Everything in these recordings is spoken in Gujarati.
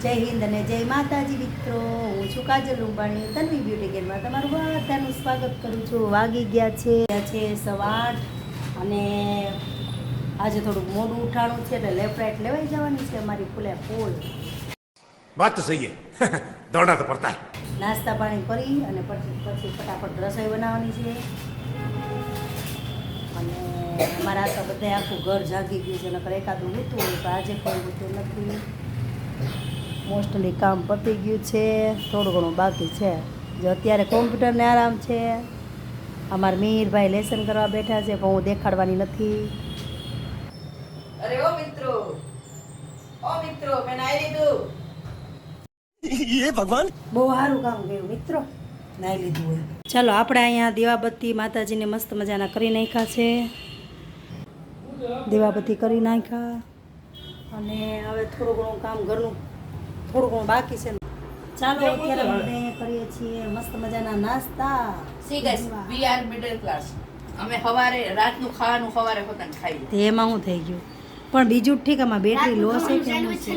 જય હિન્દ અને જય માતાજી મિત્રો, હું છું કાજલ રૂપાણી, તન્વી બ્યુટી કેરમાં તમારું બધાનું સ્વાગત કરું છું. વાગી ગયા છે 8:15 અને આજે થોડુંક મોડું ઉઠાણું છે એટલે લેફ્ટ રાઈટ લેવાઈ જવાની છે અમારી ફૂલે ફૂલ. વાત તો સહી હે, દોડના તો પડતા નાસ્તા પાણી કરી અને પછી ફટાફટ રસોઈ બનાવવાની છે. અને અમારા તો બધા આખું ઘર જાગી ગયું છે, નકર એકાદું ઊતું હોય તો આજે કોઈ ઊતું નથી. મોસ્ટલી કામ પતી ગયું છે, થોડું ઘણું બાકી છે. જો અત્યારે કોમ્પ્યુટરને આરામ છે. અમારા મીરભાઈ લેસન કરવા બેઠા છે, પણ હું દેખાડવાની નથી. અરે ઓ મિત્રો મેં નાઈ લીધું. ये भगवान બહુ સારું કામ કર્યું મિત્રો, નાઈ લીધું હોય. ચાલો આપણે અહીંયા દીવાબત્તી માતાજીને મસ્ત મજાના કરી નાખ્યા છે. દીવાબત્તી કરી નાખ્યા અને હવે થોડું ઘણું કામ ઘરનું થોડું ઘણું બાકી છે. ચાલો અત્યારે આપણે કરીએ છીએ મસ્ત મજાના નાસ્તા. C guys we are middle class. અમે સવારે રાતનું ખાવાનું સવારે પોતાને ખાઈએ. તે એમાં શું થઈ ગયું? પણ બીજું ઠીક, આમાં બેટરી લો છે કે શું છે?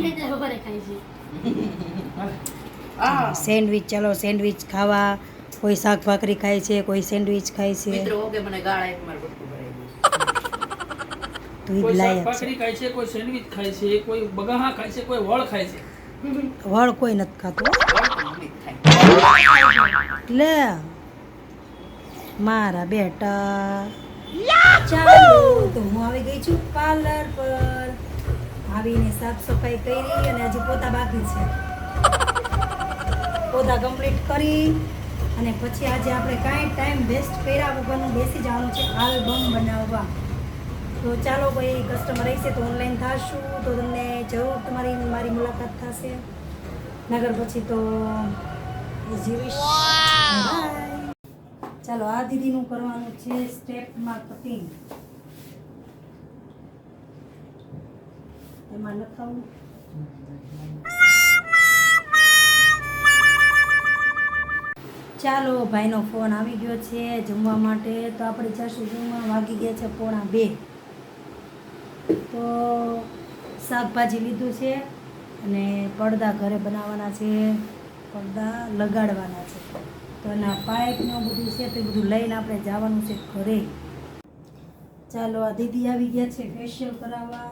સેન્ડવિચ, ચાલો સેન્ડવિચ ખાવા. કોઈ શાક ભાખરી ખાય છે, કોઈ સેન્ડવિચ ખાય છે. મિત્રો ઓકે મને ગાળ આપ માર બટકું ભરાઈ તો ઈ કોઈ લાયક છે. શાકભાખરી ખાય છે, કોઈ સેન્ડવિચ ખાય છે, કોઈ બગાહા ખાય છે, કોઈ વળ ખાય છે. વળ કોઈ નથી ખાતું. ગયું. લે મારા બેટા. ચાલો તો હું આવી ગઈ છું પાર્લર પર. આવીને સાફ સફાઈ કરી અને હજી પોતા બાકી છે. પોતા કમ્પ્લીટ કરી અને પછી આજે આપણે કાંઈ ટાઈમ વેસ્ટ કર્યા વગરનું બેસી જવાનું છે આલ્બમ બનાવવા. તો ચાલો કોઈ કસ્ટમર રહેશે તો ઓનલાઈન થશું તો તમને જરૂર મારી મુલાકાત થશે. નગર પછી તો જીવીશ. બાય. ચાલો આ દીદીનું કરવાનું છે સ્ટેપમાં કટિંગ. એમાં લખાવું. ચાલો ભાઈનો ફોન આવી ગયો છે જમવા માટે, તો આપણે જશું જમવા. વાગી ગયા છે 1:45. તો શાકભાજી લીધું છે અને પડદા ઘરે બનાવવાના છે, પડદા લગાડવાના છે. તો એના પાઇપને બધું છે તે બધું લઈને આપણે જવાનું છે ઘરે. ચાલો આ દીદી આવી ગયા છે ફેશિયલ કરાવવા.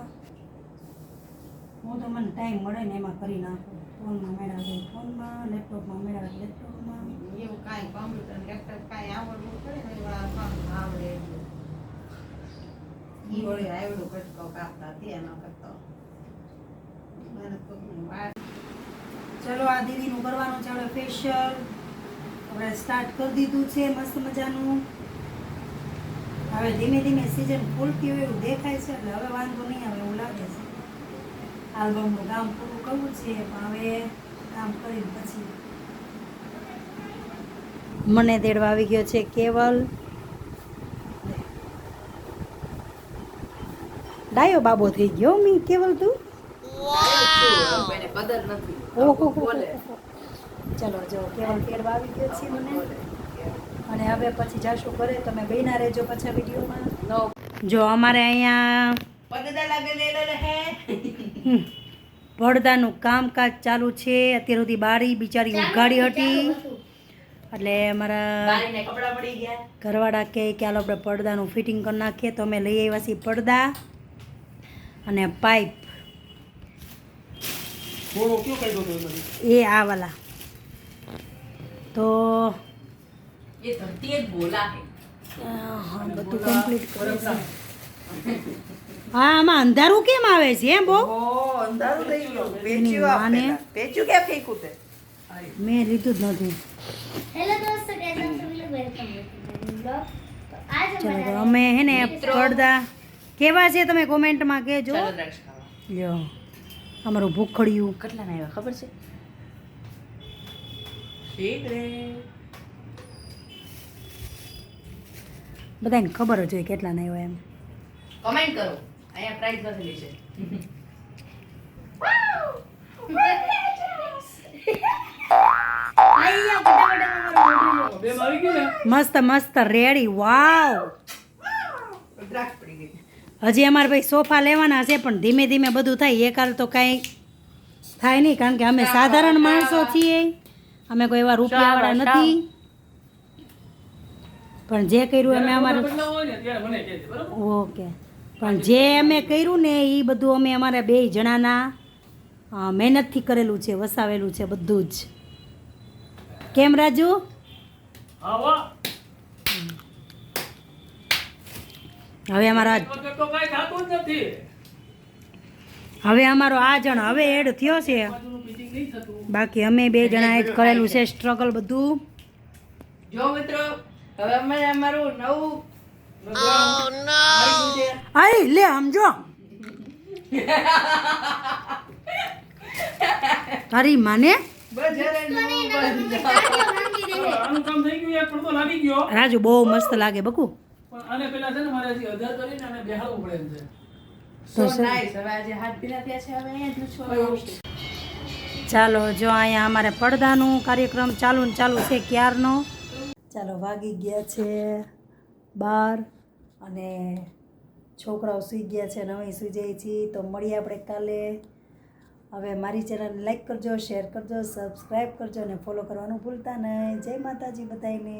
હું તો મને ટાઈમ મળે ને એમાં કરી નાખું. ફોનમાં મેળવે ફોનમાં, લેપટોપમાં મેળવે લેપટોપમાં. એવું કાંઈ કોમ્પ્યુટર લેપટોપ કાંઈ આવડવું પડે ને એવા કામ આવડે એટલું. ઈ વળી આવડું કટકો કાપતા ત્યાં ન કરતો. મને તો ચલો આ દીદીનું કરવાનું છે આપણે ફેશિયલ. આપણે સ્ટાર્ટ કરી દીધું છે મસ્ત મજાનું. હવે ધીમે ધીમે સિઝન ખુલતી હોય એવું દેખાય છે એટલે હવે વાંધો નહીં આવે એવું લાગે છે. આલ્બમનું કામ પૂરું કરવું છે પણ હવે કામ કરીને પછી. મને તેડવા આવી ગયો છે કેવલ. ડાયો બાબો થઈ ગયો મી કેવલ તું. કોઈને કદર નથી. ઓહો બોલે. ચલો જો કેવલ તેડવા આવી ગયો છે મને. અને હવે પછી જાશું ઘરે. તમે બેના રહેજો પાછા વિડીયોમાં. નો જો અમારે અહીંયા પડદા લાગેલા રહે. પડદાનું કામકાજ ચાલુ છે. અત્યાર સુધી બારી બિચારી ઉઘાડી હતી એટલે અમારા બારીને કપડાં પડી ગયા. ઘરવાળા કહે કે હાલો આપણે પડદાનું ફિટિંગ કરી નાખીએ. તો અમે લઈ આવ્યા છીએ પડદા અને પાઇપ. થોડો કયો કાઢ્યો તો એમાંથી? એ આ વાલા. તો એ ધરતી જ બોલા હે. હા બધું કમ્પ્લીટ કરે છે. હા આમાં અંધારું કેમ આવે છે એમ બહુ? ઓ અંધારું થઈ ગયું. એની માને પેચ્યું કે ફેંકું તે? મેં લીધું જ નથી. हेलो दोस्तों, कैसे हैं सभी लोग? Welcome to blog. तो आज हम ચલો बना તો रहे અમે હે ને પડદા કેવા છે તમે કોમેન્ટમાં કહેજો. ચાલો દ્રાક્ષ ખાવા. લ્યો અમારું ભૂખડિયું. કેટલા ના આવ્યા ખબર છે? સિગરેટ. બધાને ખબર જ હોય કેટલા ના હોય એમ. કમેન્ટ કરો. અહીંયા પ્રાઇસ વધેલી છે. आइए फटाफट हमारा वीडियो બે માં આવી ગયું ને? મસ્ત મસ્ત રેડી. વાવ. દ્રાક્ષ પડી ગઈ. હજી અમારે ભાઈ સોફા લેવાના છે પણ ધીમે ધીમે બધું થાય. એક હાલ તો કાંઈ થાય નહીં, કારણ કે અમે સાધારણ માણસો છીએ, અમે કોઈ એવા રૂપિયાવાળા નથી. પણ જે કર્યું અમે અમારે બદલાવ હોય ને ત્યારે મને કહેજે, બરાબર? ઓકે, પણ જે અમે કર્યું ને એ બધું અમે અમારા 2 જણાના મહેનતથી કરેલું છે, વસાવેલું છે બધું જ. કેમ રાજુ? હા વાહ. હવે અમારા વગર તો કાંઈ થતું જ નથી. હવે અમારો આ જણ હવે એડ થયો છે, બાજુનું fitting નહીં થતું. બાકી અમે 2 જણાએ જ કરેલું છે સ્ટ્રગલ બધું. જો મિત્રો હવે અમે અમારું નવું આવ્યું છે. આઈ લે સમજો તારી માને બજારે નવું બંધ. આનું કામ થઈ ગયું, એક પડદો લાગી ગયો. રાજુ બહુ મસ્ત લાગે બકુ. પણ આને પેલા છે ને મારે હજી અધર કરીને આને બેહાડવું પડે એમ છે. So nice. હવે આજે હાથ ભીના થયા છે, હવે અહીંયા જ લૂછવાનું. ચાલો જો અહીંયા અમારે પડદાનું કાર્યક્રમ ચાલુ ને ચાલુ છે ક્યારનો. ચાલો વાગી ગયા છે 12 અને છોકરાઓ સૂઈ ગયા છે અને અમે સૂઈ જઈએ છીએ. તો મળીએ આપણે કાલે. હવે મારી ચેનલને લાઈક કરજો, શેર કરજો, સબસ્ક્રાઈબ કરજો અને ફોલો કરવાનું ભૂલતા નહીં. જય માતાજી બધાને.